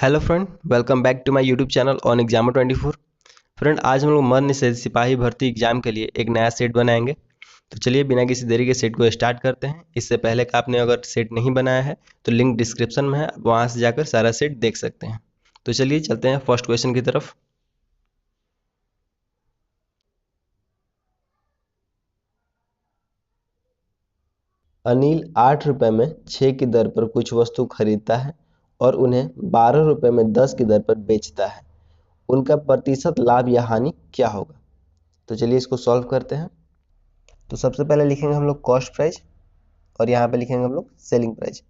Hello friend, welcome back to my YouTube channel on Examer 24। Friend, आज हम लोग मर्द निषेध सिपाही भर्ती एग्जाम के लिए एक नया सेट बनाएंगे। तो चलिए बिना किसी देरी के सेट को स्टार्ट करते हैं। इससे पहले का आपने अगर सेट नहीं बनाया है तो लिंक डिस्क्रिप्शन में है, आप वहाँ से जाकर सारा सेट देख सकते हैं। तो चलिए चलते हैं फर्स्ट क्वेश्चन की तरफ। अनिल 8 रुपये में 6 की दर पर कुछ वस्तु खरीदता है और उन्हें 12 रुपये में 10 की दर पर बेचता है। उनका प्रतिशत लाभ या हानि क्या होगा? तो चलिए इसको सॉल्व करते हैं। तो सबसे पहले लिखेंगे हम लोग कॉस्ट प्राइस और यहाँ पे लिखेंगे हम लोग सेलिंग प्राइस।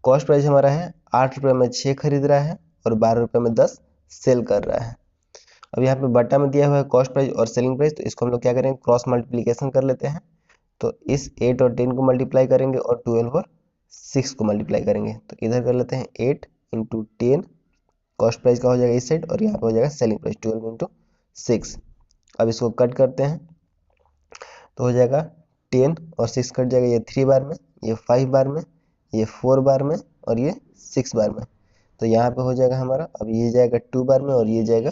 कॉस्ट प्राइस हमारा है 8 रुपये में 6 खरीद रहा है और 12 रुपये में 10 सेल कर रहा है। अब यहाँ पे बट्टा में दिया हुआ है कॉस्ट प्राइस और सेलिंग प्राइस, तो इसको हम लोग क्या करेंगे, क्रॉस मल्टीप्लीकेशन कर लेते हैं। तो इस 8 और 10 को मल्टीप्लाई करेंगे और 12 और 6 को मल्टीप्लाई करेंगे। तो इधर कर लेते हैं 8 इंटू 10, कॉस्ट प्राइस का हो जाएगा इस साइड और यहाँ पे हो जाएगा सेलिंग प्राइस 12 इंटू 6। अब इसको कट करते हैं तो हो जाएगा 10 और 6 कट जाएगा, ये 3 बार में, ये 5 बार में, ये 4 बार में और ये 6 बार में। तो यहाँ पे हो जाएगा हमारा, अब ये जाएगा 2 बार में और ये जाएगा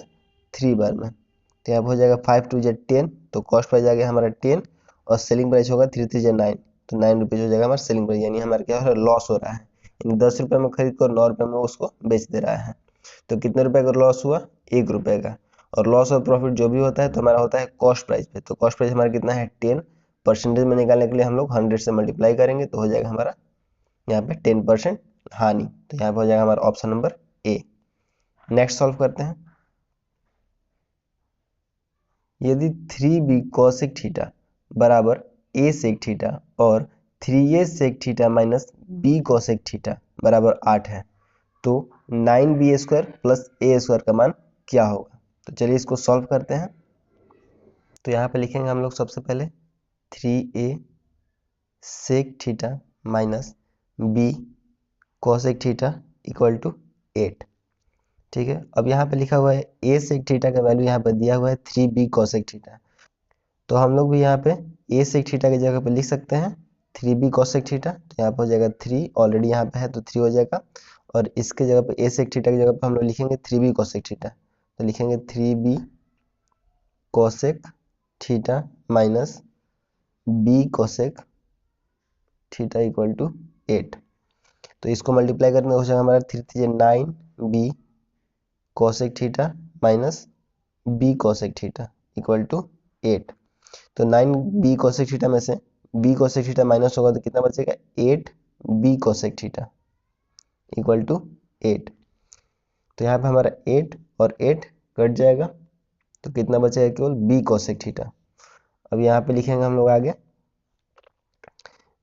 3 बार में। तो यहाँ पे हो जाएगा 5 2 10, तो कॉस्ट प्राइस आ गया हमारा 10 और सेलिंग प्राइस होगा 3 3 9, तो 9 रुपीज़ हो जाएगा हमारा सेलिंग प्राइस। यानी हमारा क्या हो रहा है, लॉस हो रहा है। यानी 10 रुपये में खरीद कर 9 रुपये में उसको बेच दे रहा है। तो कितने रुपए का लॉस हुआ? 1 रुपये का। और लॉस और प्रॉफिट जो भी होता है तो हमारा होता है कॉस्ट प्राइस पे। तो कॉस्ट प्राइस हमारा कितना है 10, परसेंटेज में निकालने के लिए हम लोग 100 से मल्टीप्लाई करेंगे तो हो जाएगा हमारा यहाँ पे 10% हानि। तो यहाँ पे हो जाएगा हमारा ऑप्शन नंबर ए। नेक्स्ट सॉल्व करते हैं। यदि 3b cosec थीटा बराबर a sec थीटा और 3a sec theta minus b cosec theta बराबर 8 है तो 9b square plus a square का मान क्या होगा? तो चलिए इसको सॉल्व करते हैं। तो यहाँ पे लिखेंगे हम लोग सबसे पहले 3a sec theta minus b cosec theta equal to 8। ठीक है, अब यहाँ पे लिखा हुआ है a sec थीटा का वैल्यू यहाँ पे दिया हुआ है 3b cosec थीटा, तो हम लोग भी यहाँ पे a sec थीटा की जगह पे लिख सकते हैं 3b cosec थीटा। तो यहाँ पे हो जाएगा 3, ऑलरेडी यहाँ पे है तो 3 हो जाएगा, और इसके जगह पे a sec थीटा की जगह पे हम लोग लिखेंगे 3b cosec थीटा। तो लिखेंगे 3b cosec theta minus b cosec theta equal to 8। तो इसको मल्टीप्लाई करने हो जाएगा हमारा 3 3 9b cosec theta minus b cosec theta equal to 8। तो 9b cosec थीटा में से b cosec थीटा माइनस होगा तो कितना बचेगा, 8b cosec theta equal to 8। तो यहाँ पे हमारा 8 और 8 कट जाएगा तो कितना बचेगा, केवल b cosec थीटा। अब यहाँ पे लिखेंगे हम लोग आगे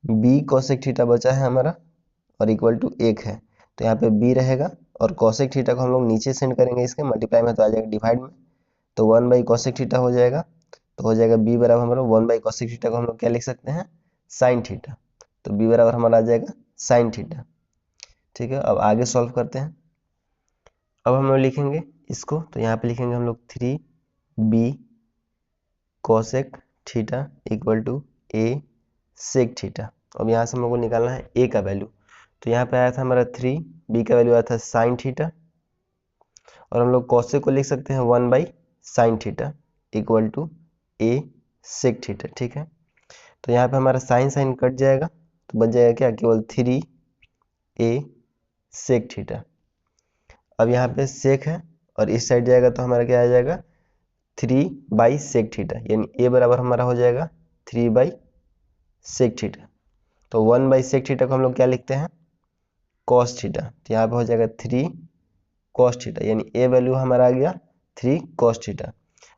b cosec थीटा बचा है हमारा और इक्वल टू 1 है, तो यहाँ पे b रहेगा और cosec थीटा को हम लोग नीचे सेंड करेंगे, इसके मल्टीप्लाई में तो आ जाएगा डिवाइड में, तो 1 cosec थीटा हो जाएगा। तो हो जाएगा b बराबर हमारा 1 cosec थीटा को हम लोग क्या लिख सकते हैं, साइन थीटा। तो b बराबर हमारा आ जाएगा साइन थीटा। ठीक है, अब आगे सॉल्व करते हैं। अब हम लोग लिखेंगे इसको, तो यहाँ पे लिखेंगे हम लोग 3b cosec theta equal to a sec theta. अब यहाँ से हम लोग को निकालना है a का वैल्यू। तो यहाँ पे आया था हमारा 3, b का वैल्यू आया था साइन थीटा, और हम लोग cosec को लिख सकते हैं 1 sine theta equal to a sec theta. ठीक है, तो यहाँ पे हमारा साइन साइन कट जाएगा तो बच जाएगा क्या, केवल 3a sec थीटा। अब यहाँ पे sec है और इस साइड जाएगा तो हमारा क्या आ जाएगा, 3 sec थीटा, यानी a बराबर हमारा हो जाएगा 3 sec थीटा। तो 1 sec थीटा को हम लोग क्या लिखते हैं, cos थीटा। तो यहाँ पे हो जाएगा 3 cos थीटा, यानी a वैल्यू हमारा आ गया 3 cos थीटा।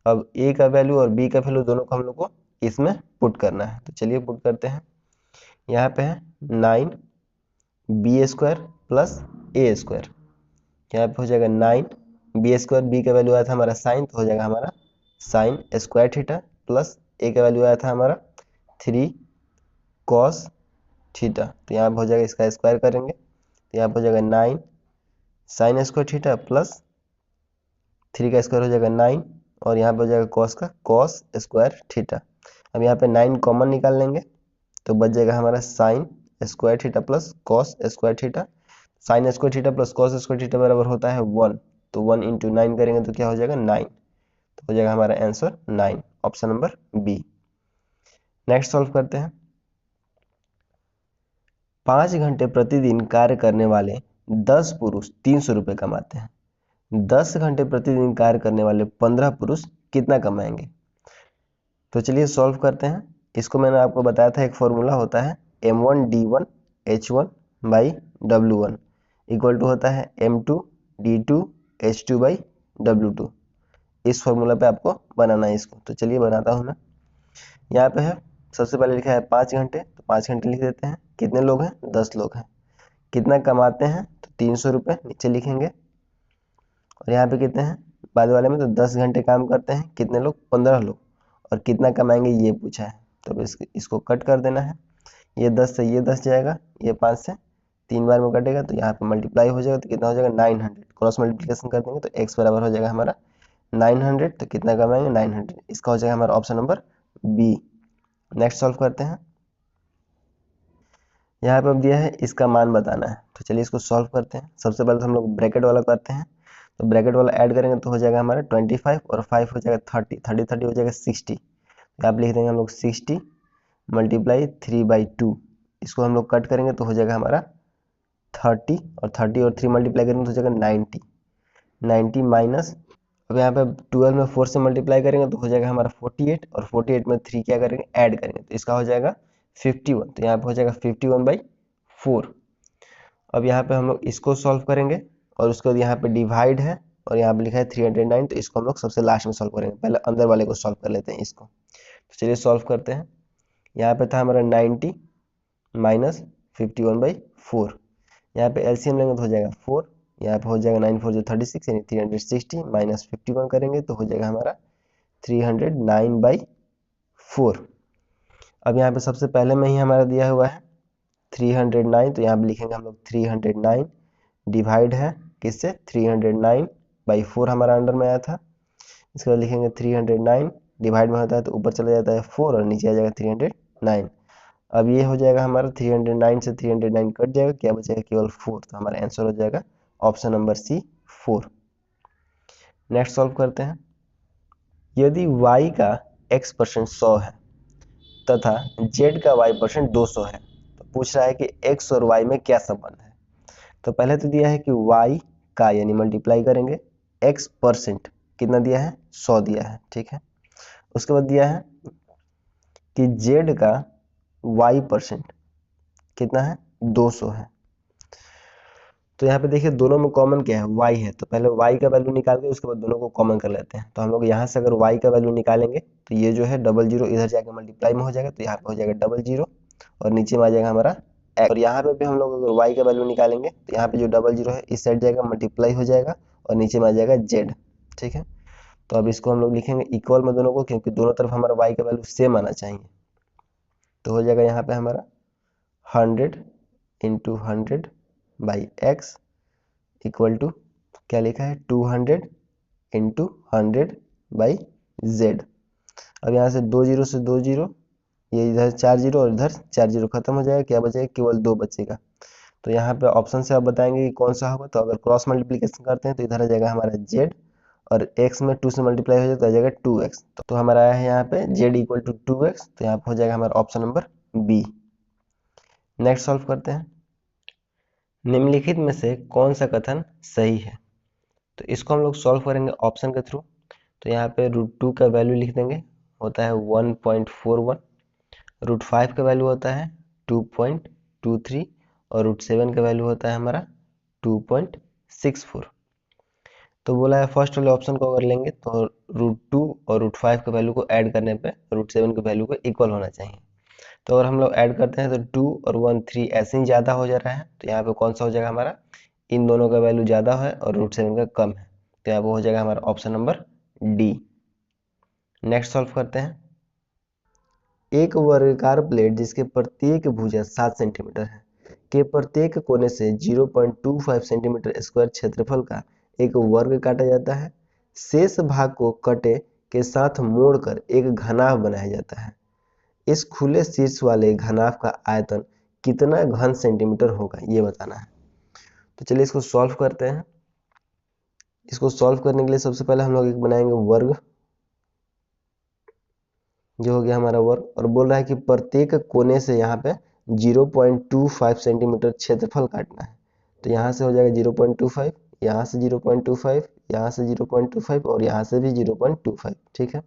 अब a का वैल्यू और b का वैल्यू दोनों को हम लोग को इसमें पुट करना है, तो चलिए पुट करते हैं। यहाँ पे है 9b square plus a square, यहाँ पे हो जाएगा 9b स्क्वायर, b का वैल्यू आया था हमारा साइन, तो हो जाएगा हमारा sine square theta, plus a का वैल्यू आया था हमारा 3 cos थीटा। तो यहाँ पे हो जाएगा, इसका स्क्वायर करेंगे तो यहाँ पे हो जाएगा 9 साइन स्क्वायर थीटा प्लस 3 का स्क्वायर हो जाएगा 9, और यहाँ पे हो जाएगा कॉस का कॉस स्क्वायर थीटा। अब यहाँ पे 9 कॉमन निकाल लेंगे तो बच जाएगा हमारा sine square theta plus cos square theta. Sine square theta plus cos square theta बराबर होता है 1, तो 1 इंटू 9 करेंगे तो क्या हो जाएगा 9, तो हो जाएगा हमारा answer 9, option number B. Next solve करते हैं। 5 घंटे प्रतिदिन कार्य करने वाले 10 पुरुष 300 रुपये कमाते हैं। 10 घंटे प्रतिदिन कार्य करने वाले 15 पुरुष कितना कमाएंगे? तो चलिए सॉल्व करते हैं। इसको मैंने आपको बताया था, एक फॉर्मूला होता है M1D1H1 by W1 equal to होता है M2D2H2 बाई W2। इस फॉर्मूला पे आपको बनाना है इसको, तो चलिए बनाता हूँ मैं। यहाँ पे है, सबसे पहले लिखा है 5 घंटे, तो 5 घंटे लिख देते हैं। कितने लोग हैं? 10 लोग हैं। कितना कमाते हैं? तो 300 रुपये नीचे लिखेंगे। और यहाँ पे कितने हैं बाद वाले में? तो 10 घंटे काम करते हैं। कितने लोग? 15 लोग। और कितना कमाएंगे ये पूछा है, तो इसको कट कर देना है। ये 10 से ये 10 जाएगा, ये 5 से 3 बार में कटेगा, तो यहाँ पे मल्टीप्लाई हो जाएगा, तो कितना हो जाएगा 900। क्रॉस मल्टीप्लिकेशन कर देंगे तो x बराबर हो जाएगा हमारा 900, तो कितना कमाएंगे 900। इसका हो जाएगा हमारा option number B. Next solve करते हैं। यहाँ पे अब दिया है इसका मान बताना है, तो चलिए इसको सॉल्व करते हैं। सबसे पहले तो हम लोग ब्रैकेट वाला करते हैं, तो ब्रैकेट वाला ऐड करेंगे तो हो जाएगा हमारा 25 और 5 हो जाएगा 30, 30 हो जाएगा 60। तो आप लिख देंगे हम लोग 60 मल्टीप्लाई 3/2। इसको हम लोग कट करेंगे तो हो जाएगा हमारा 30, और 30 और 3 मल्टीप्लाई करेंगे तो हो जाएगा 90, 90 माइनस, अब यहाँ पे 12 में 4 से मल्टीप्लाई करेंगे तो हो जाएगा हमारा 48, और 48 में 3 क्या करेंगे? ऐड करेंगे, तो इसका हो जाएगा 51, तो यहाँ पे हो जाएगा 51/4। अब यहाँ पे हम लोग इसको सॉल्व करेंगे, और उसके बाद यहाँ पे डिवाइड है, और यहाँ पे लिखा है 309, तो इसको हम लोग सबसे लास्ट में सॉल्व करेंगे। पहले अंदर वाले को सॉल्व कर लेते हैं इसको, तो चलिए सॉल्व करते हैं। यहाँ पे था हमारा 90 माइनस 51/4, यहाँ पे एलसीएम लेंगे तो हो जाएगा 4, यहाँ पे हो जाएगा 9 4 जो 36, यानी 360 माइनस 51 करेंगे तो हो जाएगा हमारा 309/4। अब यहाँ पे सबसे पहले में ही हमारा दिया हुआ है 309, तो यहाँ पे लिखेंगे हम लोग 309 डिवाइड है किससे? 309/4 हमारा अंडर में आया था। इसके बाद लिखेंगे 309 डिवाइड में होता है तो ऊपर चला जाता है 4 और नीचे आ जाएगा 309। अब ये हो जाएगा हमारा 309 से 309 कट जाएगा, क्या बचेगा? केवल 4, तो हमारा आंसर हो जाएगा option number C 4। Next solve करते हैं। यदि y का x% 100 है तथा z का y% 200 है, तो पूछ रहा है कि x और y में क्या संबंध है। तो पहले तो दिया है कि y का यानी मल्टीप्लाई करेंगे, x% कितना दिया है? 100 दिया है, ठीक है। उसके बाद दिया है कि z का y% कितना है? 200 है। तो यहाँ पे देखिए दोनों में कॉमन क्या है? y है, तो पहले y का वैल्यू निकाल के उसके बाद दोनों को कॉमन कर लेते हैं। तो हम लोग यहाँ से अगर y का वैल्यू निकालेंगे तो ये जो है 00 इधर जाके मल्टीप्लाई में हो जाएगा, तो यहाँ पे हो जाएगा 00 और नीचे में आ जाएगा हमारा x। और यहाँ पे भी हम लोग अगर y का वैल्यू निकालेंगे तो यहाँ पे जो 00 है इस साइड जाएगा, मल्टीप्लाई हो जाएगा और नीचे में आ जाएगा z, ठीक है। तो अब इसको हम लोग लिखेंगे इक्वल में दोनों को, क्योंकि दोनों तरफ हमारा y का वैल्यू सेम आना चाहिए। तो हो जाएगा यहाँ पे हमारा 100 इंटू 100/x इक्वल टू क्या लिखा है? 200 इंटू 100/z। अब यहाँ से 2 जीरो से 2 जीरो, ये इधर 4 जीरो और इधर 4 जीरो खत्म हो जाएगा, क्या बचेगा? केवल 2 बचेगा। तो यहाँ पे ऑप्शन से आप बताएंगे कि कौन सा होगा। तो अगर क्रॉस मल्टीप्लिकेशन करते हैं तो इधर आ जाएगा हमारा z, और x में 2 से मल्टीप्लाई हो जाएगा तो आ जाएगा 2x। तो हमारा आया है यहाँ पे z इक्वल टू 2x, तो यहाँ पे हो जाएगा हमारा option number B. Next solve करते हैं। निम्नलिखित में से कौन सा कथन सही है? तो इसको हम लोग सॉल्व करेंगे ऑप्शन के थ्रू। तो यहाँ पे √2 का वैल्यू लिख देंगे, होता है 1.41, √5 का वैल्यू होता है 2.23, और √7 का वैल्यू होता है हमारा 2.64। तो बोला है फर्स्ट वाले ऑप्शन को अगर लेंगे तो √2 और √5 के वैल्यू को ऐड करने पे √7 के वैल्यू को इक्वल होना चाहिए। तो अगर हम लोग ऐड करते हैं तो 2 और 1 3 ऐसे ही ज़्यादा हो जा रहा है, तो यहाँ पे कौन सा हो जाएगा हमारा? इन दोनों का वैल्यू ज़्यादा है और √7 का कम है, तो यहाँ पे हो जाएगा हमारा option number D. Next solve करते हैं। एक वर्गाकार प्लेट जिसके प्रत्येक भुजा 7 सेंटीमीटर है के प्रत्येक कोने से 0.25 सेंटीमीटर स्क्वायर क्षेत्रफल का एक वर्ग काटा जाता है। शेष भाग को कटे के साथ मोड़कर एक घनाभ बनाया जाता है। इस खुले शीर्ष वाले घनाभ का आयतन कितना घन सेंटीमीटर होगा, ये बताना है। तो चलिए इसको सॉल्व करते हैं। इसको सॉल्व करने के लिए सबसे पहले हम लोग एक बनाएंगे वर्ग, जो हो गया हमारा वर्ग, और बोल रहा है कि प्रत्येक कोने से यहाँ पे 0.25 सेंटीमीटर क्षेत्रफल काटना है। तो यहाँ से हो जाएगा 0.25, यहाँ से 0.25, यहाँ से 0.25 और यहाँ से भी 0.25। ठीक है,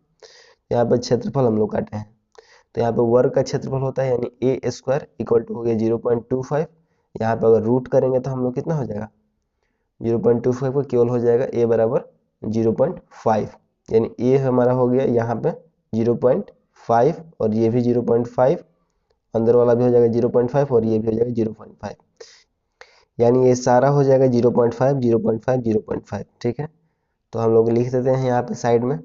यहाँ पे क्षेत्रफल हम लोग काटे हैं। तो यहाँ पे वर्ग का क्षेत्रफल होता है यानी ए स्क्वायर इक्वल टू हो गया 0.25। यहाँ पे अगर रूट करेंगे तो हम लोग कितना हो जाएगा 0.25 को केवल हो जाएगा ए बराबर 0.5, यानी ए हमारा हो गया यहाँ पे 0.5 और ये भी 0.5, अंदर वाला भी हो जाएगा 0.5 और ये भी हो जाएगा 0.5, यानी ये सारा हो जाएगा 0.5 0.5 0.5। ठीक है, तो हम लोग लिख देते हैं यहाँ पे साइड में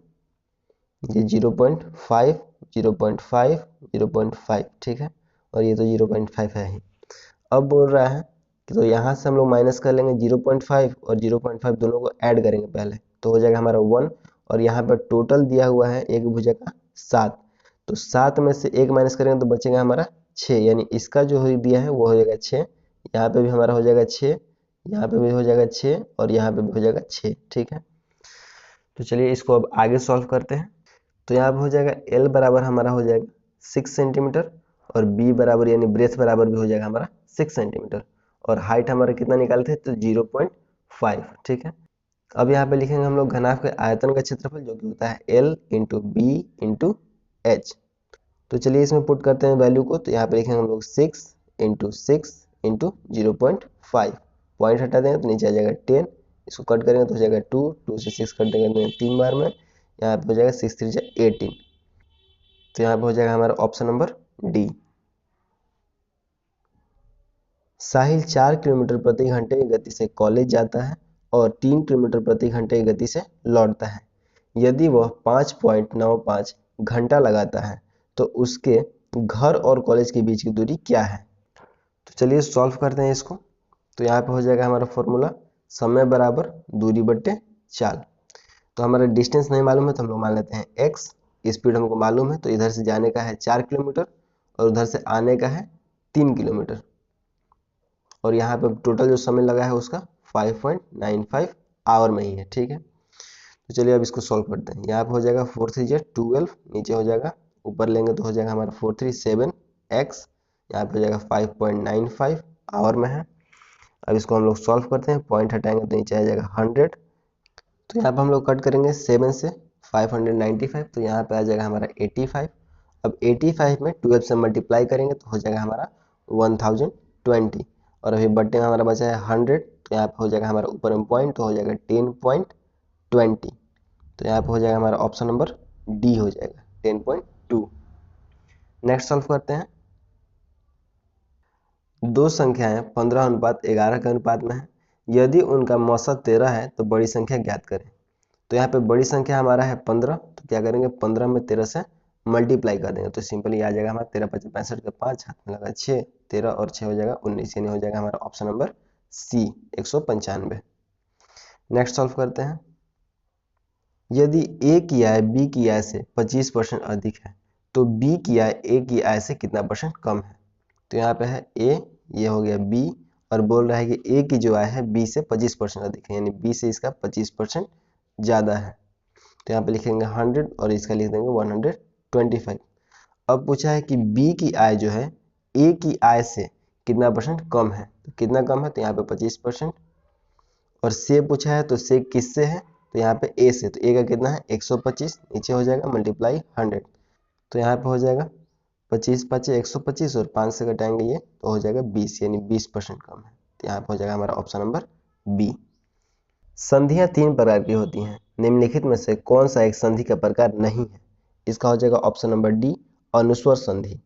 ये 0.5 0.5 0.5। ठीक है, और ये तो 0.5 है ही। अब बोल रहा है कि तो यहाँ से हम लोग माइनस कर लेंगे 0.5 और 0.5 दोनों को ऐड करेंगे पहले, तो हो जाएगा हमारा 1, और यहाँ पर टोटल दिया हुआ है एक भुजा का 7, तो 7 में से 1 माइनस करेंगे तो बचेगा हमारा 6, यानी इसका जो दिया है वो हो जाएगा 6, यहाँ पे भी हमारा हो जाएगा 6, यहाँ पे भी हो जाएगा 6 और यहाँ पे भी हो जाएगा 6। ठीक है, तो चलिए इसको अब आगे सॉल्व करते हैं। तो यहाँ पे हो जाएगा L बराबर हमारा हो जाएगा 6 सेंटीमीटर और B बराबर यानी ब्रेथ बराबर भी हो जाएगा हमारा 6 सेंटीमीटर, और हाइट हमारा कितना निकाले थे तो 0.5। ठीक है, अब यहाँ पे लिखेंगे हम लोग घनाभ के आयतन का क्षेत्रफल जो कि होता है L into B into H. तो चलिए इसमें पुट करते हैं वैल्यू को, तो यहाँ पे लिखेंगे हम लोग 6 इंटू 6 इंटू 0.5, पॉइंट हटा देंगे तो नीचे आ जाएगा 10, इसको कट करेंगे तो हो जाएगा 2, 2 से 6 कट देंगे 3 बार में, यहाँ पे हो जाएगा 6 3 18। तो यहाँ पे हो जाएगा हमारा ऑप्शन नंबर डी। साहिल 4 किलोमीटर प्रति घंटे की गति से कॉलेज जाता है और 3 किलोमीटर प्रति घंटे की गति से लौटता है। यदि वह 5.95 घंटा लगाता है तो उसके घर और कॉलेज के बीच की दूरी क्या है। तो चलिए सॉल्व करते हैं इसको। तो यहाँ पे हो जाएगा हमारा फॉर्मूला समय बराबर दूरी बट्टे चाल। तो हमारा डिस्टेंस नहीं मालूम है तो हम लोग मान लेते हैं x, स्पीड हमको मालूम है तो इधर से जाने का है 4 किलोमीटर और उधर से आने का है 3 किलोमीटर, और यहाँ पे टोटल जो समय लगा है उसका 5.95 आवर में ही है। ठीक है, तो चलिए अब इसको सॉल्व करते हैं। यहाँ पे हो जाएगा 4 3 12, नीचे हो जाएगा, ऊपर लेंगे तो हो जाएगा हमारा 4 3 7 x, यहाँ पे हो जाएगा 5.95 आवर में है। अब इसको हम लोग सॉल्व करते हैं, पॉइंट हटाएंगे तो नीचे आ जाएगा 100, तो यहाँ पे हम लोग कट करेंगे 7 से 595, तो यहाँ पे आ जाएगा हमारा 85। अब 85 में 12 से मल्टीप्लाई करेंगे तो हो जाएगा हमारा 1020, और अभी बट्टे में हमारा बचा है 100, तो यहाँ पे हो जाएगा हमारा ऊपर में पॉइंट तो हो जाएगा 10.20, तो यहाँ पे हो जाएगा हमारा ऑप्शन नंबर डी हो जाएगा 10.2। नेक्स्ट सॉल्व करते हैं। दो संख्याएं 15:11 के अनुपात में है, यदि उनका मौसा 13 है तो बड़ी संख्या ज्ञात करें। तो यहाँ पे बड़ी संख्या हमारा है 15, तो क्या करेंगे 15 में 13 से मल्टीप्लाई कर देंगे तो सिंपली आ जाएगा हमारा 13 5 65 का 5, हाथ में लगा 6, 13 और 6 हो जाएगा 19, यानी हो जाएगा हमारा option number C 195। Next solve करते हैं। यदि ए की आय बी की आय से 25% अधिक है तो बी की आय ए की आय से कितना परसेंट कम है। तो यहाँ पे है ए, ये हो गया बी, और बोल रहा है कि ए की जो आय है बी से 25% अधिक है, यानी बी से इसका 25% ज़्यादा है। तो यहाँ पे लिखेंगे 100 और इसका लिख देंगे 125। अब पूछा है कि बी की आय जो है ए की आय से कितना परसेंट कम है, तो कितना कम है तो यहाँ पे 25%, और से पूछा है तो से किससे है तो यहाँ पे ए से, तो ए का कितना है 125, नीचे हो जाएगा मल्टीप्लाई 100, तो यहाँ पे हो जाएगा 25 5 125 और 5 से घटाएंगे ये तो हो जाएगा 20, यानी 20% कम है। तो यहाँ पे हो जाएगा हमारा ऑप्शन नंबर बी। संधियां 3 प्रकार की होती हैं, निम्नलिखित में से कौन सा एक संधि का प्रकार नहीं है। इसका हो जाएगा ऑप्शन नंबर डी अनुस्वर संधि।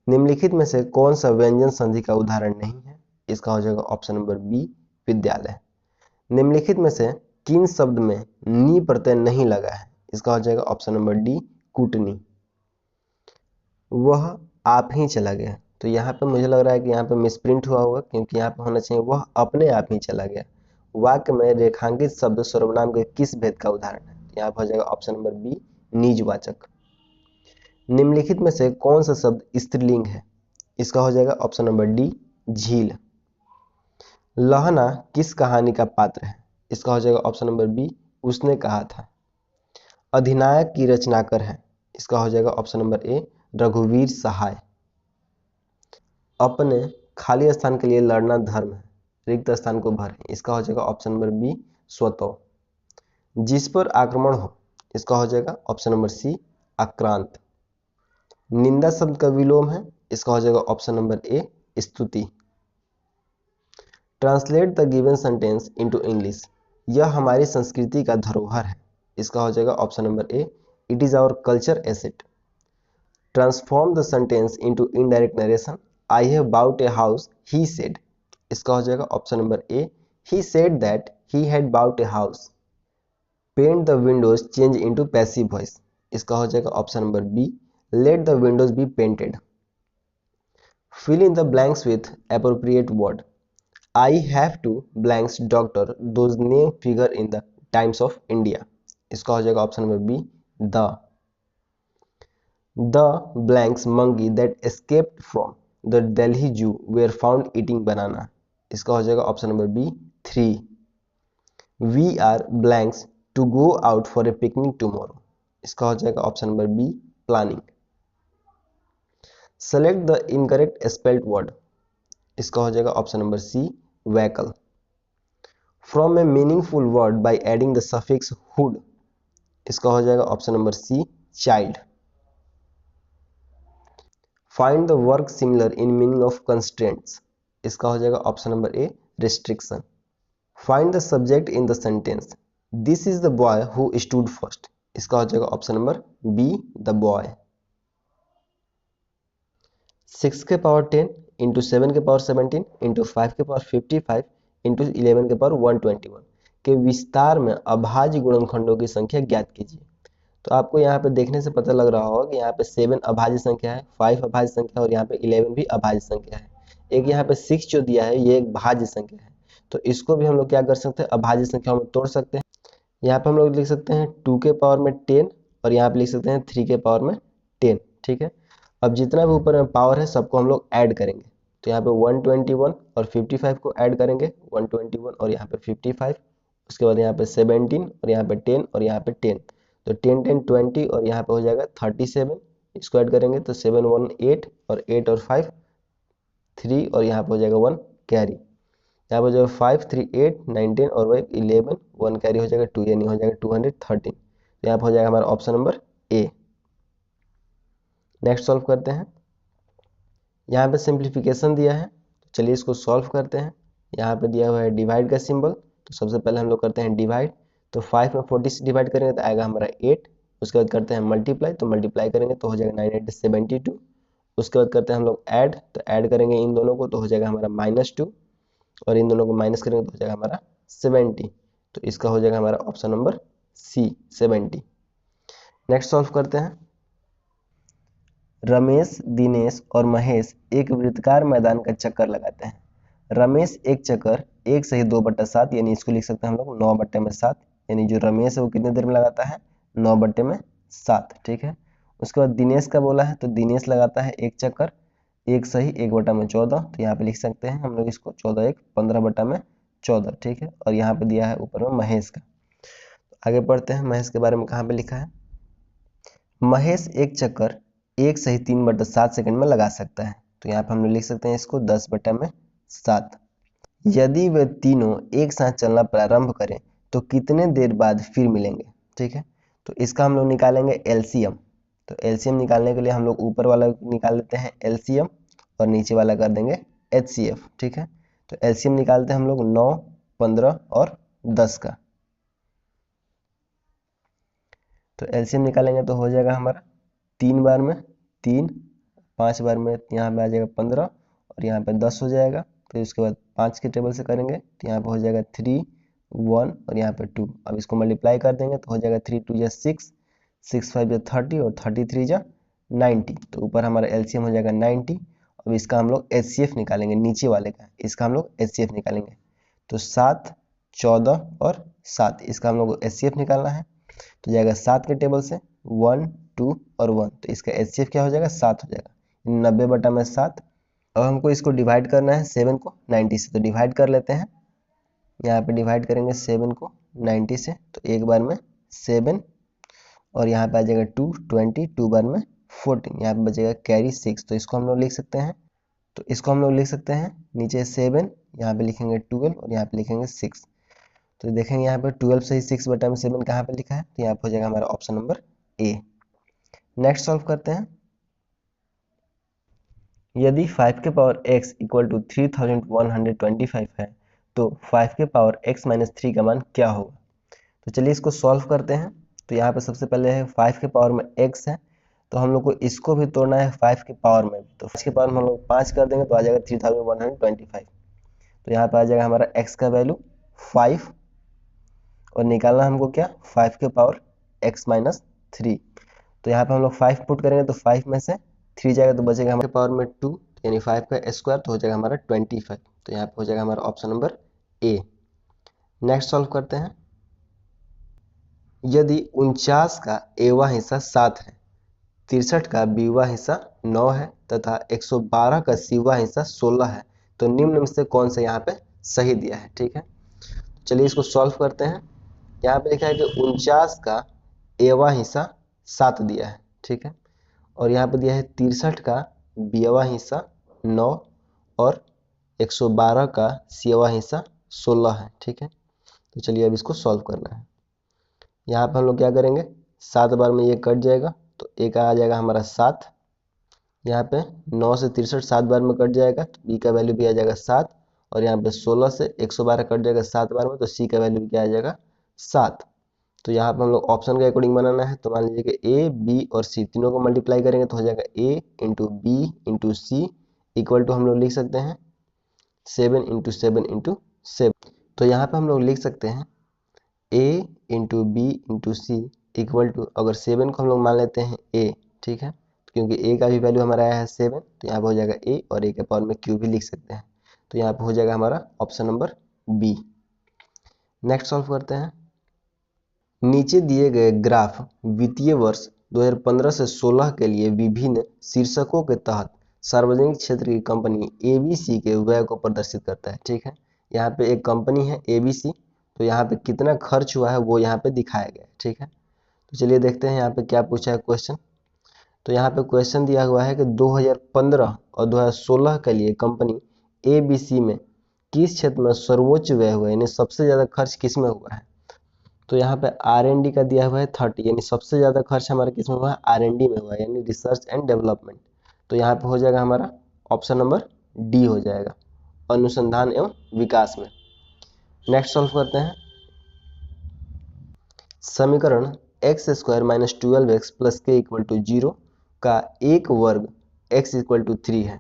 निम्नलिखित में से कौन सा व्यंजन संधि का उदाहरण नहीं है। इसका हो जाएगा ऑप्शन नंबर बी विद्यालय। निम्नलिखित में से किन शब्द में नी प्रत्यय नहीं लगा है। इसका हो जाएगा ऑप्शन नंबर डी कूटनी। वह आप ही चला गया, तो यहाँ पे मुझे लग रहा है कि यहाँ पे मिसप्रिंट हुआ होगा, क्योंकि यहाँ पे होना चाहिए वह अपने आप ही चला गया। वाक्य में रेखांकित शब्द सर्वनाम के किस भेद का उदाहरण है। यहाँ पे हो जाएगा ऑप्शन नंबर बी निजवाचक। निम्नलिखित में से कौन सा शब्द स्त्रीलिंग है। इसका हो जाएगा ऑप्शन नंबर डी झील। लहना किस कहानी का पात्र है? इसका हो जाएगा ऑप्शन नंबर बी, उसने कहा था। अधिनायक की रचनाकर है? इसका हो जाएगा ऑप्शन नंबर ए, रघुवीर सहाय। अपने खाली स्थान के लिए लड़ना धर्म है, रिक्त स्थान को भरें। इसका हो जाएगा ऑप्शन नंबर बी, स्वतः। जिस पर आक्रमण हो? इसका हो जाएगा ऑप्शन नंबर सी, आक्रांत। निंदा शब्द का विलोम है? इसका हो जाएगा ऑप्शन नंबर ए, स्तुति। Translate the given sentence into English. यह हमारी संस्कृति का धरोहर है। इसका हो जाएगा option number A, it is our culture asset. Transform the sentence into indirect narration. I have bought a house, he said. इसका हो जाएगा option number A, he said that he had bought a house. Paint the windows change into passive voice. इसका हो जाएगा option number B, let the Windows B painted. Fill in the blanks with appropriate word. I have to blanks doctor those name figure in the Times of India। इसका हो जाएगा option number B, the blanks monkey that escaped from the Delhi Zoo were found eating banana। इसका हो जाएगा option number B, 3। We are blanks to go out for a picnic tomorrow। इसका हो जाएगा option number B, planning. Select the incorrect spelled word. इसका हो जाएगा option number C, vehicle। From a meaningful word by adding the suffix hood. इसका हो जाएगा option number C, child. Find the work similar in meaning of constraints. इसका हो जाएगा option number A, restriction. Find the subject in the sentence, this is the boy who stood first. इसका हो जाएगा option number B, the boy. 6 के power 10 into 7 के power 17 into 5 के power 55 into 11 के पावर 121 के विस्तार में अभाज्य गुणनखंडों की संख्या ज्ञात कीजिए। तो आपको यहाँ पे देखने से पता लग रहा होगा कि यहाँ पे 7 अभाज्य संख्या है, 5 अभाज्य संख्या और यहाँ पे 11 भी अभाज्य संख्या है। एक यहाँ पे 6 जो दिया है ये एक भाज्य संख्या है, तो इसको भी हम लोग क्या कर सकते हैं, अभाज्य संख्याओं में तोड़ सकते हैं। यहाँ पे हम लोग लिख सकते हैं 2 के पावर में 10 और यहाँ पे लिख सकते हैं 3 के पावर में 10। ठीक है, अब जितना भी ऊपर में पावर है सबको हम लोग ऐड करेंगे। तो यहाँ पे 121 और 55 को ऐड करेंगे, 121 और यहाँ पे 55, उसके बाद यहाँ पे 17 और यहाँ पे 10 और यहाँ पे 10, तो 10 10 20 और यहाँ पे हो जाएगा 37। इसको ऐड करेंगे तो 7 1 8 और 8 और 5 3 और यहाँ पे हो जाएगा 1 कैरी। यहाँ पे जो 5 3 8 19 और वही 11 1 कैरी हो जाएगा 2, यानी हो जाएगा 213। तो यहाँ पे हो जाएगा हमारा ऑप्शन नंबर ए। नेक्स्ट सॉल्व करते हैं। यहाँ पे सिंप्लीफिकेशन दिया है, तो चलिए इसको सॉल्व करते हैं। यहाँ पे दिया हुआ है डिवाइड का सिंबल, तो सबसे पहले हम लोग करते हैं डिवाइड। तो 5 में 40 से डिवाइड करेंगे तो आएगा हमारा 8। उसके बाद करते हैं मल्टीप्लाई, तो मल्टीप्लाई करेंगे तो हो जाएगा 9 8 72। उसके बाद करते हैं हम लोग ऐड, तो ऐड करेंगे इन दोनों को तो हो जाएगा हमारा -2 और इन दोनों को माइनस करेंगे तो हो जाएगा हमारा 70। तो इसका हो जाएगा हमारा option number C, 70। Next solve करते हैं। रमेश, दिनेश और महेश एक वृत्ताकार मैदान का चक्कर लगाते हैं। रमेश एक चक्कर 1 सही 2/7, यानी इसको लिख सकते हैं हम लोग 9/7, यानी जो रमेश है वो कितने देर में लगाता है, 9/7। ठीक है, उसके बाद दिनेश का बोला है, तो दिनेश लगाता है एक चक्कर 1 सही 1/14, तो यहाँ पे लिख सकते हैं हम लोग इसको 14 1 15/14। ठीक है, और यहाँ पे दिया है ऊपर में महेश का। आगे बढ़ते हैं, महेश के बारे में कहाँ पे लिखा है। महेश एक चक्कर 1 सही 3/7 सेकंड में लगा सकता है, तो यहाँ पे हम लोग लिख सकते हैं इसको 10/7। यदि वे तीनों एक साथ चलना प्रारंभ करें तो कितने देर बाद फिर मिलेंगे। ठीक है, तो इसका हम लोग निकालेंगे एलसीएम। तो एलसीएम निकालने के लिए हम लोग ऊपर वाला निकाल लेते हैं एलसीएम और नीचे वाला कर देंगे एचसीएफ। ठीक है, तो एलसीएम निकालते हैं हम लोग 9 15 और 10 का। तो एलसीएम निकालेंगे तो हो जाएगा हमारा 3 बार में 3, 5 बार में यहाँ पे आ जाएगा 15 और यहाँ पे 10 हो जाएगा। फिर उसके बाद 5 के टेबल से करेंगे तो यहाँ पे हो जाएगा 3 1 और यहाँ पे 2। अब इसको मल्टीप्लाई कर देंगे तो हो जाएगा 3 2 6, 6 5 30 और 33 90। तो ऊपर हमारा एलसीएम हो जाएगा 90। अब इसका हम लोग एचसीएफ निकालेंगे, नीचे वाले का इसका हम लोग एचसीएफ निकालेंगे। तो 7 14 और 7, इसका हम लोग एचसीएफ निकालना है, तो जाएगा 7 के टेबल से 1 2 और 1, तो इसका एचसीएफ क्या हो जाएगा 7 हो जाएगा, 90/7। अब हमको इसको डिवाइड करना है 7 को 90 से, तो डिवाइड कर लेते हैं। यहाँ पे डिवाइड करेंगे 7 को 90 से, तो एक बार में 7 और यहाँ पे आ जाएगा 20, 2 बार में 14, यहाँ पे बचेगा कैरी 6। तो इसको हम लोग लिख सकते हैं, तो इसको हम लोग लिख सकते हैं नीचे 7, यहाँ पे लिखेंगे 12 और यहाँ पे लिखेंगे 6। तो देखेंगे यहाँ पे 12 से ही 6 बटा में 7 कहाँ पे लिखा है, तो यहाँ पे हो जाएगा हमारा ऑप्शन नंबर ए। नेक्स्ट सॉल्व करते हैं। यदि 5 के पावर x इक्वल टू 3125 है तो 5 के पावर x माइनस 3 का मान क्या होगा। तो चलिए इसको सॉल्व करते हैं। तो यहाँ पे सबसे पहले है 5 के पावर में x है, तो हम लोग को इसको भी तोड़ना है 5 के पावर में। तो 5 के पावर में हम लोग 5 कर देंगे तो आ जाएगा 3125। तो यहाँ पे आ जाएगा हमारा x का वैल्यू 5 और निकालना हमको क्या 5 के पावर x माइनस 3। तो यहाँ पे हम लोग 5 पुट करेंगे तो 5 में से 3 जाएगा तो बचेगा हमारे पावर में 2, यानी 5 का स्क्वायर, तो हो जाएगा हमारा 25। तो यहाँ पे हो जाएगा हमारा ऑप्शन नंबर ए। नेक्स्ट सॉल्व करते हैं। यदि 49 का एवा हिस्सा 7 है, 63 का बीवा हिस्सा 9 है तथा 112 का सीवा हिस्सा 16 है, तो निम्न में से कौन सा यहाँ पे सही दिया है। ठीक है, चलिए इसको सॉल्व करते हैं। यहाँ पे लिखा है कि 49 का एवा हिस्सा 7 दिया है, ठीक है, और यहाँ पे दिया है 63 का बीवा हिस्सा 9 और 112 का सीवा हिस्सा 16 है। ठीक है, तो चलिए अब इसको सॉल्व करना है। यहाँ पे हम लोग क्या करेंगे, 7 बार में ये कट जाएगा तो एक आ जाएगा हमारा 7। यहाँ पे 9 से 63 7 बार में कट जाएगा तो बी का वैल्यू भी आ जाएगा 7, और यहाँ पे 16 से 112 कट जाएगा 7 बार में तो सी का वैल्यू भी क्या आ जाएगा 7। तो यहाँ पे हम लोग ऑप्शन के अकॉर्डिंग बनाना है। तो मान लीजिए कि ए बी और सी तीनों को मल्टीप्लाई करेंगे तो हो जाएगा A into B into C equal to हम लोग लिख सकते हैं 7 इंटू 7 इंटू 7। तो यहाँ पे हम लोग लिख सकते हैं a into B into C equal to, अगर 7 को हम लोग मान लेते हैं a, ठीक है, क्योंकि a का भी वैल्यू हमारा आया है 7, तो यहाँ पे हो जाएगा a और a के पावर में q भी लिख सकते हैं। तो यहाँ पे हो जाएगा हमारा option number B. Next solve करते हैं। नीचे दिए गए ग्राफ वित्तीय वर्ष 2015 से 16 के लिए विभिन्न शीर्षकों के तहत सार्वजनिक क्षेत्र की कंपनी ABC के व्यय को प्रदर्शित करता है। ठीक है, यहाँ पे एक कंपनी है ABC, तो यहाँ पे कितना खर्च हुआ है वो यहाँ पे दिखाया गया है। ठीक है, तो चलिए देखते हैं यहाँ पे क्या पूछा है क्वेश्चन। तो यहाँ पे क्वेश्चन दिया हुआ है कि 2015 और 2016 के लिए कंपनी ABC में किस क्षेत्र में सर्वोच्च व्यय हुआ है, यानी सबसे ज्यादा खर्च किस में हुआ है। तो यहाँ पे R&D का दिया हुआ है 30, यानी सबसे ज्यादा खर्च हमारा किस में हुआ है, R&D में हुआ है, यानी रिसर्च एंड डेवलपमेंट। तो यहाँ पे हो जाएगा हमारा ऑप्शन नंबर डी हो जाएगा, अनुसंधान एवं विकास में। नेक्स्ट सॉल्व करते हैं। समीकरण x square minus 12x plus के इक्वल टू 0 का एक वर्ग x इक्वल टू 3 है,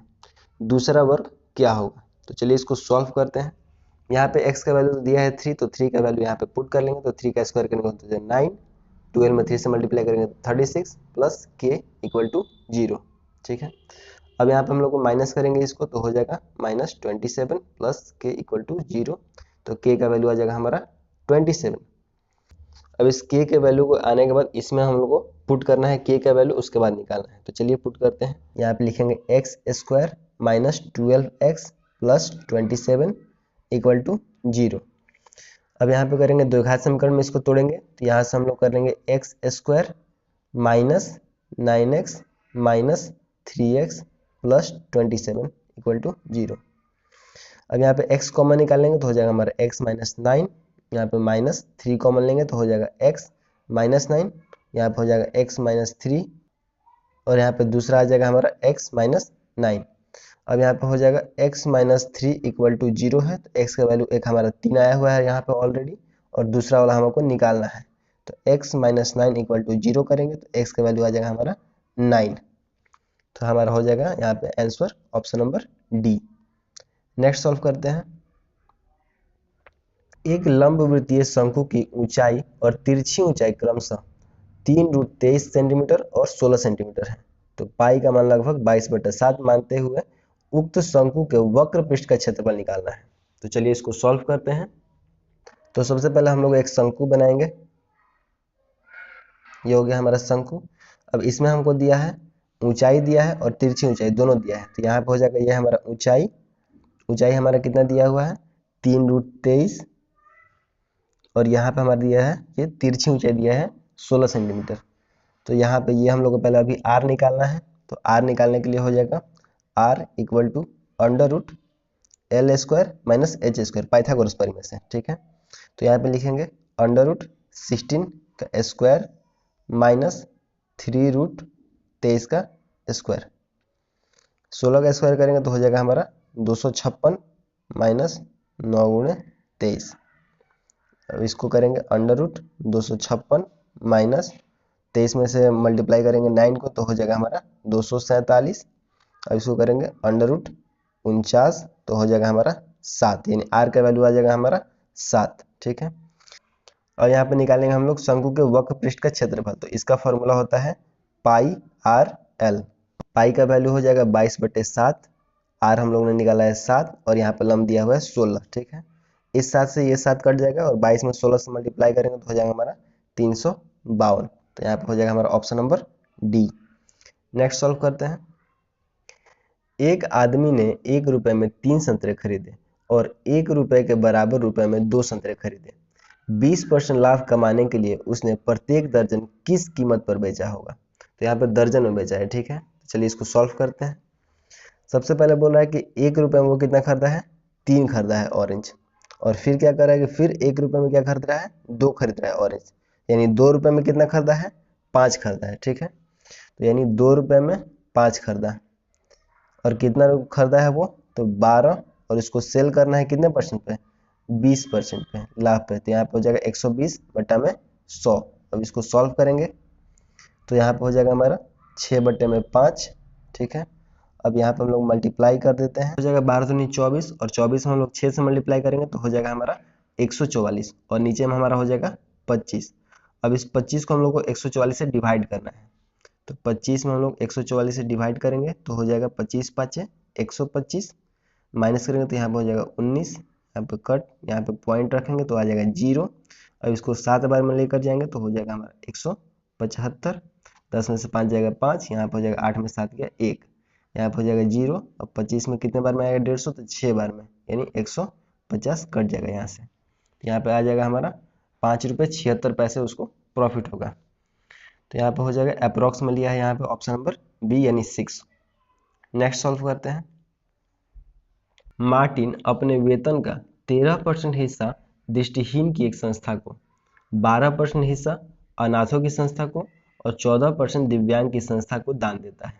दूसरा वर्ग क्या होगा। तो चलिए इसको सॉल्व करते हैं। यहाँ पे x का वैल्यू दिया है 3, तो 3 का वैल्यू यहाँ पे पुट कर लेंगे तो 3 का स्क्वायर करेंगे तो 9, 12 में 3 से मल्टीप्लाई करेंगे तो 36 प्लस k इक्वल टू 0। ठीक है, अब यहाँ पे हम लोग को माइनस करेंगे इसको तो हो जाएगा -27 प्लस k इक्वल टू 0, तो k का वैल्यू आ जाएगा हमारा 27। अब इस k के वैल्यू को आने के बाद इसमें हम लोग को पुट करना है k का वैल्यू, उसके बाद निकालना है। तो चलिए पुट करते हैं। यहाँ पे लिखेंगे x square minus 12x plus 27 equal to 0। अब यहाँ पे करेंगे द्विघात समीकरण में इसको तोड़ेंगे, तो यहाँ से हम लोग कर लेंगे x square minus 9x minus 3x plus 27 equal to 0। अब यहाँ पे x कॉमन निकाल लेंगे तो हो जाएगा हमारा x माइनस 9, यहाँ पे माइनस 3 कॉमन लेंगे तो हो जाएगा x माइनस 9, यहाँ पे हो जाएगा x माइनस 3 और यहाँ पे दूसरा आ जाएगा हमारा x माइनस 9। अब यहाँ पे हो जाएगा x माइनस 3 इक्वल टू 0 है, तो x का वैल्यू एक हमारा 3 आया हुआ है यहाँ पे ऑलरेडी, और दूसरा वाला हमको निकालना है। तो x माइनस 9 इक्वल टू 0 करेंगे तो x का वैल्यू आ जाएगा हमारा 9। तो हमारा हो जाएगा यहाँ पे answer option number D. Next solve करते हैं। एक लंबवृत्तीय शंकु की ऊंचाई और तिरछी ऊंचाई क्रमशः 3√23 सेंटीमीटर और 16 सेंटीमीटर है, तो पाई का मान लगभग 22/7 मानते हुए उक्त शंकु के वक्र पृष्ठ का क्षेत्रफल निकालना है। तो चलिए इसको सॉल्व करते हैं। तो सबसे पहले हम लोग एक शंकु बनाएंगे, ये हो गया हमारा शंकु। अब इसमें हमको दिया है ऊंचाई दिया है और तिरछी ऊंचाई दोनों दिया है, तो यहाँ पे हो जाएगा ये हमारा ऊंचाई हमारा कितना दिया हुआ है 3√23, और यहाँ पे हमारा दिया है ये तिरछी ऊंचाई दिया है 16 सेंटीमीटर। तो यहाँ पे ये हम लोग को पहले अभी आर निकालना है, तो आर निकालने के लिए हो जाएगा R equal to √L² minus H², Pythagoras परिमेय से, ठीक है। तो यहाँ पे लिखेंगे √16 का स्क्वायर माइनस 3√23 का स्क्वायर, 16 का स्क्वायर करेंगे तो हो जाएगा हमारा 256 माइनस 9×23। अब इसको करेंगे √256 माइनस 23 में से मल्टीप्लाई करेंगे 9 को, तो हो जाएगा हमारा 247। अब इसको करेंगे √49, तो हो जाएगा हमारा 7, यानी आर का वैल्यू आ जाएगा हमारा 7, ठीक है। और यहाँ पे निकालेंगे हम लोग शंकु के वक्र पृष्ठ का क्षेत्रफल, तो इसका फॉर्मूला होता है पाई आर एल। पाई का वैल्यू हो जाएगा 22/7, आर हम लोग ने निकाला है 7, और यहाँ पे लंब दिया हुआ है 16, ठीक है। इस 7 से ये 7 कट जाएगा, और 22 में 16 से मल्टीप्लाई करेंगे तो हो जाएगा हमारा 352। तो यहाँ पे हो जाएगा हमारा option number D. Next solve करते हैं। एक आदमी ने 1 रुपए में 3 संतरे खरीदे और 1 रुपए के बराबर रुपए में 2 संतरे खरीदे। 20% लाभ कमाने के लिए उसने प्रत्येक दर्जन किस कीमत पर बेचा होगा? तो यहाँ पे दर्जन में बेचा है, ठीक है। चलिए इसको सॉल्व करते हैं। सबसे पहले बोल रहा है कि 1 रुपए में वो कितना खरीदा है? 3 खरीदा है ऑरेंज, और फिर क्या कर रहा है कि फिर 1 रुपए में क्या खरीद रहा है? 2 खरीद रहा है ऑरेंज, यानी 2 रुपए में कितना खरीदा है? 5 खरीदा है, ठीक है। तो यानी 2 रुपए में 5 खरीदा, और कितना खरीदा है वो? तो 12, और इसको सेल करना है कितने परसेंट पे? 20% पे, लाभ पे। तो यहाँ पे हो जाएगा 120/100। अब इसको सॉल्व करेंगे तो यहाँ पे हो जाएगा हमारा 6/5, ठीक है। अब यहाँ पे हम लोग मल्टीप्लाई कर देते हैं, हो जाएगा 12 दूनी 24, और 24 में हम लोग 6 से मल्टीप्लाई करेंगे तो हो जाएगा हमारा 144, और नीचे में हमारा हो जाएगा 25। अब इस 25 को हम लोग को 144 से डिवाइड करना है, तो 25 में हम लोग 144 से डिवाइड करेंगे तो हो जाएगा 25×5 = 125, माइनस करेंगे तो यहाँ पे हो जाएगा 19, यहाँ पे कट, यहाँ पे पॉइंट रखेंगे तो आ जाएगा 0। अब इसको 7 बार में लेकर जाएंगे तो हो जाएगा हमारा 175, 10 में से 5 जाएगा 5, यहाँ पे हो जाएगा 8 में 7 गया 1, यहाँ पे हो जाएगा 0। अब 25 में कितने बार में आएगा? 150, तो 6 बार में, यानी 150 कट जाएगा यहाँ से, यहाँ पे आ जाएगा हमारा 5 रुपये 76 उसको प्रॉफिट होगा। तो यहाँ पे हो जाएगा अप्रोक्स में लिया है यहाँ पे ऑप्शन नंबर बी, यानी 6। नेक्स्ट सॉल्व करते हैं। मार्टिन अपने वेतन का 13% हिस्सा दृष्टिहीन की एक संस्था को, 12% हिस्सा अनाथों की संस्था को और 14% दिव्यांग की संस्था को दान देता है,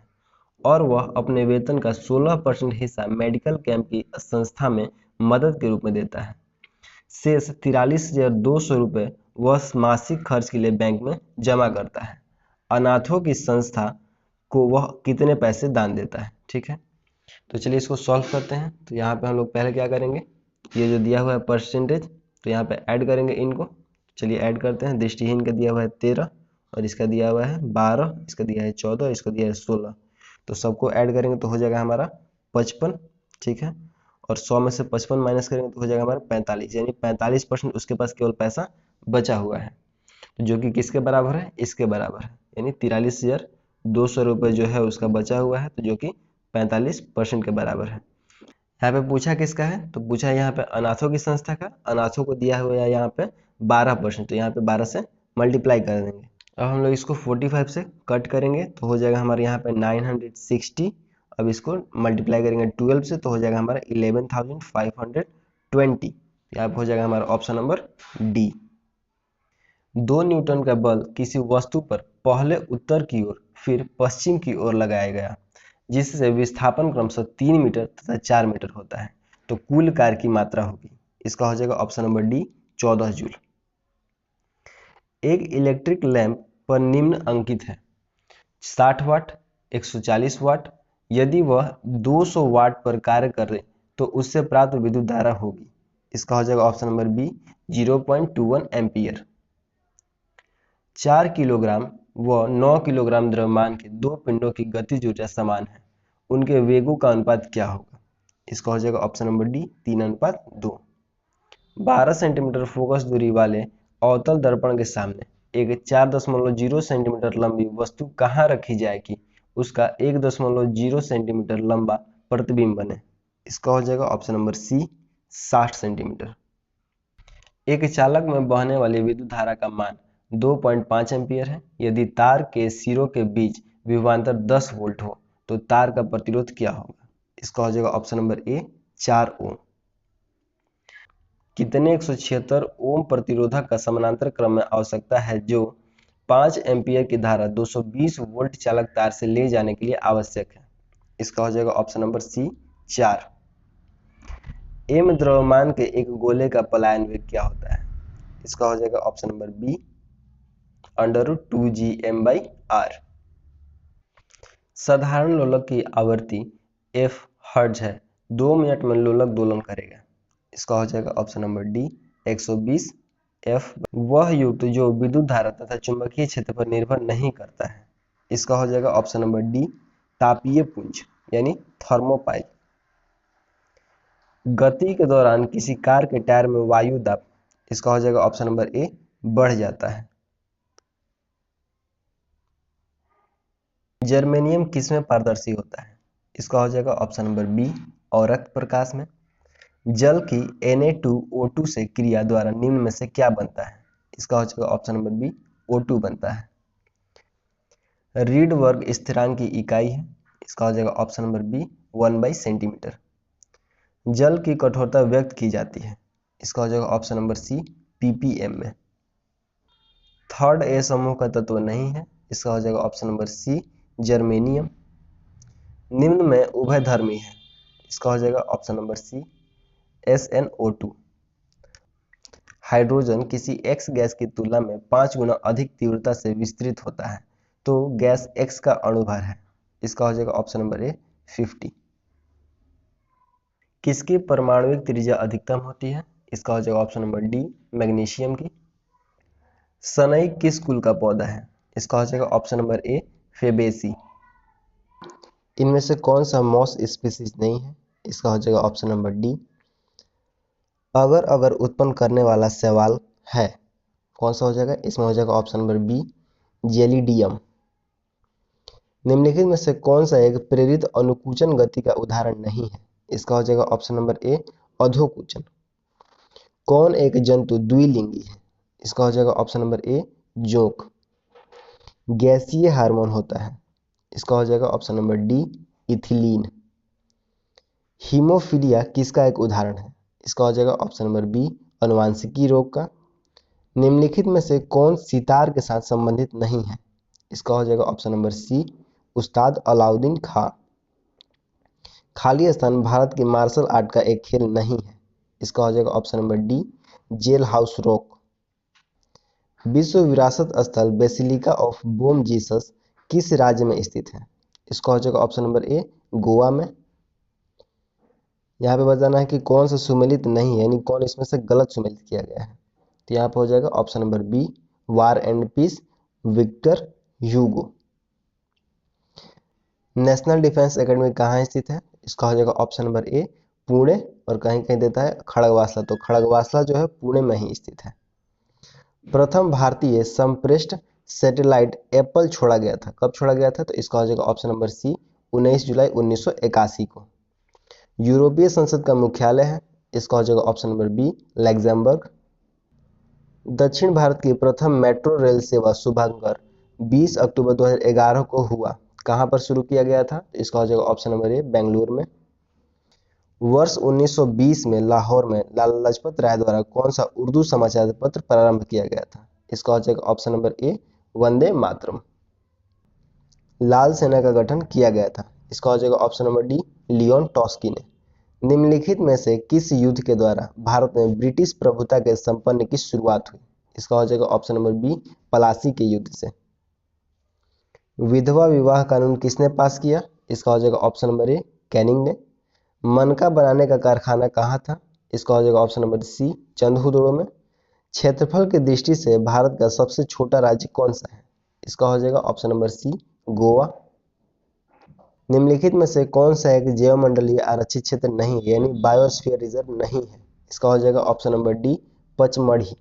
और वह अपने वेतन का 16% हिस्सा मेडिकल कैंप की संस्था में मदद के रूप में देता है। शेष 43,200 रुपये वह मासिक खर्च के लिए बैंक में जमा करता है। अनाथों की संस्था को वह कितने पैसे दान देता है? ठीक है, तो चलिए इसको सॉल्व करते हैं। तो यहाँ पे हम लोग पहले क्या करेंगे, ये जो दिया हुआ है परसेंटेज, तो यहाँ पे ऐड करेंगे इनको। चलिए ऐड करते हैं। दृष्टिहीन का दिया हुआ है 13, और इसका दिया हुआ है 12, इसका दिया है 14, इसका दिया है 16, तो सबको ऐड करेंगे तो हो जाएगा हमारा 55, ठीक है। और 100 में से 55 माइनस करेंगे तो हो जाएगा हमारा 45, यानी 45% उसके पास केवल पैसा बचा हुआ है, जो कि किसके बराबर है? इसके बराबर है, यानी 43,200 रुपये जो है उसका बचा हुआ है, तो जो कि 45% के बराबर है। यहाँ पे पूछा किसका है? तो पूछा है यहाँ पे अनाथों की संस्था का। अनाथों को दिया हुआ है यहाँ पे 12%, तो यहाँ पे 12 से मल्टीप्लाई कर देंगे। अब हम लोग इसको 45 से कट करेंगे तो हो जाएगा हमारे यहाँ पे 960। अब इसको मल्टीप्लाई करेंगे 12 से तो हो जाएगा हमारा 11,520। यहाँ पे हो जाएगा हमारा ऑप्शन नंबर डी। 2 न्यूटन का बल किसी वस्तु पर पहले उत्तर की ओर फिर पश्चिम की ओर लगाया गया, जिससे विस्थापन क्रमशः 3 मीटर तथा 4 मीटर होता है, तो कुल कार्य की मात्रा होगी। इसका हो जाएगा ऑप्शन नंबर डी 14 जूल। एक इलेक्ट्रिक लैंप पर निम्न अंकित है 60 वाट, 140 वाट। यदि वह 200 वाट पर कार्य करे तो उससे प्राप्त विद्युत धारा होगी। इसका हो जाएगा option number B 0.21 ampere. 4 kilogram व 9 किलोग्राम द्रव्यमान के दो पिंडों की गतिज ऊर्जा समान है, उनके वेगों का अनुपात क्या होगा? इसका हो जाएगा option number D 3:2। 12 centimetre focus दूरी वाले अवतल दर्पण के सामने एक 4.0 सेंटीमीटर लंबी वस्तु कहाँ रखी जाएगी उसका 1.0 सेंटीमीटर लंबा प्रतिबिंब बने। इसका हो जाएगा ऑप्शन नंबर सी 60 सेंटीमीटर। एक चालक में बहने वाली विद्युत धारा का मान 2.5 एम्पीयर है। यदि तार के सिरों के बीच विभवांतर 10 वोल्ट हो तो तार का प्रतिरोध क्या होगा? इसका हो जाएगा ऑप्शन नंबर ए 4 ओम। कितने 176 ओम प्रतिरोधक का समानांतर क्रम में आवश्यकता है जो 5 एम्पीयर की धारा 220 वोल्ट चालक तार से ले जाने के लिए आवश्यक है? इसका हो जाएगा ऑप्शन नंबर सी 4। एम द्रव्यमान के एक गोले का पलायन वेग क्या होता है? इसका हो जाएगा ऑप्शन नंबर बी √2gm/r। साधारण लोलक की आवृत्ति f हर्ट्ज है। 2 मिनट में लोलक दोलन करेगा। इसका हो जाएगा ऑप्शन नंबर डी 120 f। वह युक्त जो विद्युत धारा तथा चुंबकीय क्षेत्र पर निर्भर नहीं करता है। इसका हो जाएगा ऑप्शन नंबर डी तापीय पुंज यानी थर्मोपाइल। गति के दौरान किसी कार के टायर में वायु दाब, इसका हो जाएगा ऑप्शन नंबर ए बढ़ जाता है। जर्मेनियम किसमें पारदर्शी होता है? इसका हो जाएगा ऑप्शन नंबर बी अवरक्त प्रकाश में। जल की Na2O2 से क्रिया द्वारा निम्न में से क्या बनता है? इसका हो जाएगा ऑप्शन नंबर बी O2 बनता है। रीड-वर्ग स्थिरांक की इकाई है। इसका हो जाएगा ऑप्शन नंबर बी 1/सेंटीमीटर। जल की कठोरता व्यक्त की जाती है। इसका हो जाएगा ऑप्शन नंबर सी ppm में। थर्ड ए समूह का तत्व नहीं है। इसका हो जाएगा ऑप्शन नंबर सी जर्मेनियम। निम्न में उभयधर्मी है। इसका हो जाएगा option number C SnO2। Hydrogen किसी X गैस की तुलना में 5 गुना अधिक तीव्रता से विस्तृत होता है तो गैस X का अणुभार है। इसका हो जाएगा ऑप्शन नंबर ए 50। किसकी परमाणुविक त्रिज्या अधिकतम होती है? इसका हो जाएगा ऑप्शन नंबर डी मैग्नीशियम की। सनई किस कुल का पौधा है? इसका हो जाएगा ऑप्शन नंबर ए फेबेसी। इनमें से कौन सा मॉस स्पीसीज नहीं है? इसका हो जाएगा ऑप्शन नंबर डी अगर अगर उत्पन्न करने वाला शैवाल है। कौन सा हो जाएगा? इसमें हो जाएगा ऑप्शन नंबर बी जेलिडियम। निम्नलिखित में से कौन सा एक प्रेरित अनुकुचन गति का उदाहरण नहीं है? इसका हो जाएगा ऑप्शन नंबर ए अधोकुचन। कौन एक जंतु द्विलिंगी है? इसका हो जाएगा ऑप्शन नंबर ए जोंक। गैसीय हार्मोन होता है। इसका हो जाएगा option number D ethylene. Haemophilia किसका एक उदाहरण है? इसका हो जाएगा ऑप्शन नंबर बी अनुवांशिकी रोग का। निम्नलिखित में से कौन सितार के साथ संबंधित नहीं है? इसका हो जाएगा ऑप्शन नंबर सी उस्ताद अलाउद्दीन खां। खाली स्थान भारत की मार्शल आर्ट का एक खेल नहीं है। इसका हो जाएगा option number D Jailhouse Rock. विश्व विरासत स्थल बेसिलिका ऑफ बोम जीसस किस राज्य में स्थित है? इसका हो जाएगा ऑप्शन नंबर ए गोवा में। यहाँ पे बताना है कि कौन सा सुमेलित नहीं है यानी कौन इसमें से गलत सुमेलित किया गया है। तो यहाँ पे हो जाएगा option number B War and Peace Victor Hugo. National Defence Academy कहाँ स्थित है? इसका हो जाएगा ऑप्शन नंबर ए पुणे और कहीं कहीं देता है खड़गवासला। तो खड़गवासला जो है पुणे में ही स्थित है। प्रथम भारतीय संप्रेष्ट सैटेलाइट एप्पल छोड़ा गया था। कब छोड़ा गया था? तो इसका हो जाएगा ऑप्शन नंबर सी 19 जुलाई 1981 को। यूरोपीय संसद का मुख्यालय है। इसका हो जाएगा ऑप्शन नंबर बी लग्जमबर्ग। दक्षिण भारत की प्रथम मेट्रो रेल सेवा शुभारंभ 20 अक्टूबर 2011 को हुआ। कहां पर शुरू किया गया था? इसका हो जाएगा ऑप्शन नंबर ए बेंगलुरु में। वर्ष 1920 में लाहौर में लाला लाजपत राय द्वारा कौन सा उर्दू समाचार पत्र प्रारंभ किया गया था? इसका हो जाएगा ऑप्शन नंबर ए वंदे मातरम। लाल सेना का गठन किया गया था। इसका हो जाएगा ऑप्शन नंबर डी लियोन टॉस्की ने। निम्नलिखित में से किस युद्ध के द्वारा भारत में ब्रिटिश प्रभुता के संपन्न की शुरुआत हुई? इसका हो जाएगा ऑप्शन नंबर बी पलासी के युद्ध से। विधवा विवाह कानून किसने पास किया? इसका हो जाएगा ऑप्शन नंबर ए कैनिंग ने। मनका बनाने का कारखाना कहाँ था? इसका हो जाएगा ऑप्शन नंबर सी चंदहुदड़ो में। क्षेत्रफल की दृष्टि से भारत का सबसे छोटा राज्य कौन सा है? इसका हो जाएगा ऑप्शन नंबर सी गोवा। निम्नलिखित में से कौन सा एक जैवमंडलीय आरक्षित क्षेत्र नहीं है यानी बायोस्फीयर रिजर्व नहीं है? इसका हो जाएगा option number D Pachmarhi.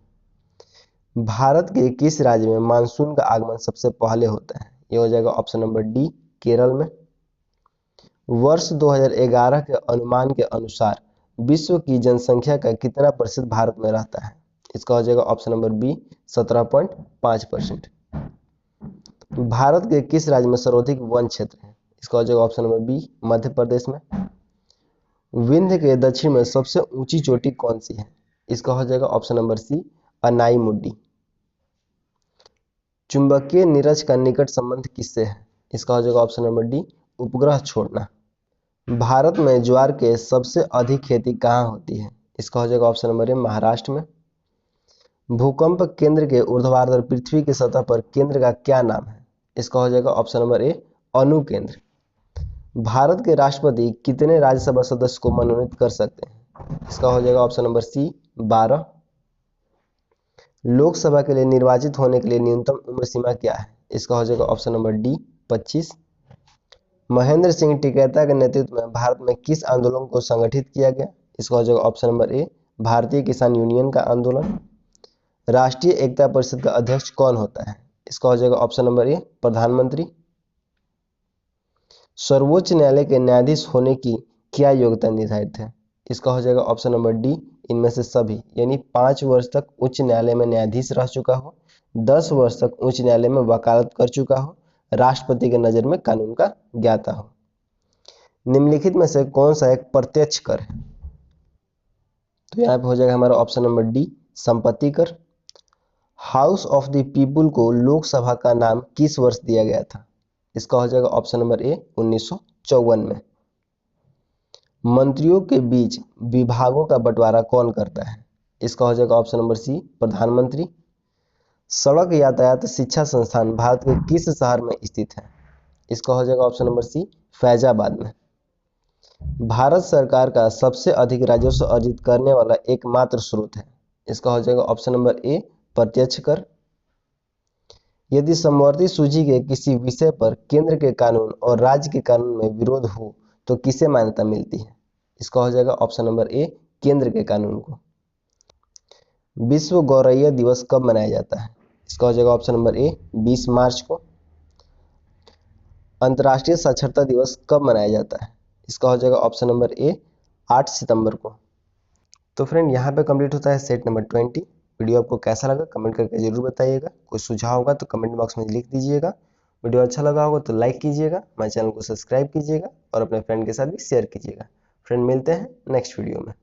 Bharat के किस राज्य में मानसून का आगमन सबसे पहले होता है? ये हो जाएगा ऑप्शन नंबर डी केरल में। वर्ष 2011 के अनुमान के अनुसार विश्व की जनसंख्या का कितना प्रतिशत भारत में रहता है? इसका हो जाएगा ऑप्शन नंबर बी 17.5%। भारत के किस राज्य में सर्वाधिक वन क्षेत्र है? इसका हो जाएगा option number B Madhya Pradesh में। विंध्य के दक्षिण में सबसे ऊंची चोटी कौन सी है? इसका हो जाएगा ऑप्शन नंबर सी अनाईमुड्डी। चुंबकीय नीरज का निकट संबंध किससे है? इसका हो जाएगा ऑप्शन नंबर डी उपग्रह छोड़ना। भारत में ज्वार के सबसे अधिक खेती कहाँ होती है? इसका हो जाएगा ऑप्शन नंबर ए महाराष्ट्र में। भूकंप केंद्र के ऊर्ध्वाधर पृथ्वी की सतह पर केंद्र का क्या नाम है? इसका हो जाएगा ऑप्शन नंबर ए अणु केंद्र। भारत के राष्ट्रपति कितने राज्यसभा सदस्य को मनोनीत कर सकते हैं? इसका हो जाएगा ऑप्शन नंबर सी 12। लोकसभा के लिए निर्वाचित होने के लिए न्यूनतम उम्र सीमा क्या है? इसका हो जाएगा option number D 25। Mahendra Singh Tikait के नेतृत्व में भारत में किस आंदोलन को संगठित किया गया? इसका हो जाएगा ऑप्शन नंबर ए भारतीय किसान यूनियन का आंदोलन। राष्ट्रीय एकता परिषद का अध्यक्ष कौन होता है? इसका हो जाएगा ऑप्शन नंबर ए प्रधानमंत्री। सर्वोच्च न्यायालय के न्यायाधीश होने की क्या योग्यता निर्धारित है? इसका हो जाएगा ऑप्शन नंबर डी इनमें से सभी, यानी 5 वर्ष तक उच्च न्यायालय में न्यायाधीश रह चुका हो, 10 वर्ष तक उच्च न्यायालय में वकालत कर चुका हो, राष्ट्रपति के नजर में कानून का ज्ञाता हो। निम्नलिखित में से कौन सा एक प्रत्यक्ष कर है? तो यहाँ पे हो जाएगा हमारा ऑप्शन नंबर डी संपत्ति कर। हाउस ऑफ द पीपुल को लोकसभा का नाम किस वर्ष दिया गया था? इसका हो जाएगा ऑप्शन नंबर ए 1954 में। मंत्रियों के बीच विभागों का बंटवारा कौन करता है? इसका हो जाएगा ऑप्शन नंबर सी प्रधानमंत्री। सड़क यातायात शिक्षा संस्थान भारत के किस शहर में स्थित है? इसका हो जाएगा ऑप्शन नंबर सी फैजाबाद में। भारत सरकार का सबसे अधिक राजस्व अर्जित करने वाला एकमात्र स्रोत है? इसका हो जाएगा ऑप्शन नंबर ए प्रत्यक्ष कर। यदि समवर्ती सूची के किसी विषय पर केंद्र के कानून और राज्य के कानून में विरोध हो तो किसे मान्यता मिलती है? इसका हो जाएगा ऑप्शन नंबर ए केंद्र के कानून को। विश्व गौरैया दिवस कब मनाया जाता है? इसका हो जाएगा ऑप्शन नंबर ए 20 मार्च को। अंतर्राष्ट्रीय साक्षरता दिवस कब मनाया जाता है? इसका हो जाएगा ऑप्शन नंबर ए 8 सितंबर को। तो फ्रेंड यहाँ पे कंप्लीट होता है सेट नंबर 20। वीडियो आपको कैसा लगा कमेंट करके जरूर बताइएगा। कोई सुझाव होगा तो कमेंट बॉक्स में लिख दीजिएगा। वीडियो अच्छा लगा होगा तो लाइक कीजिएगा, हमारे चैनल को सब्सक्राइब कीजिएगा और अपने फ्रेंड के साथ भी शेयर कीजिएगा। फ्रेंड मिलते हैं नेक्स्ट वीडियो में।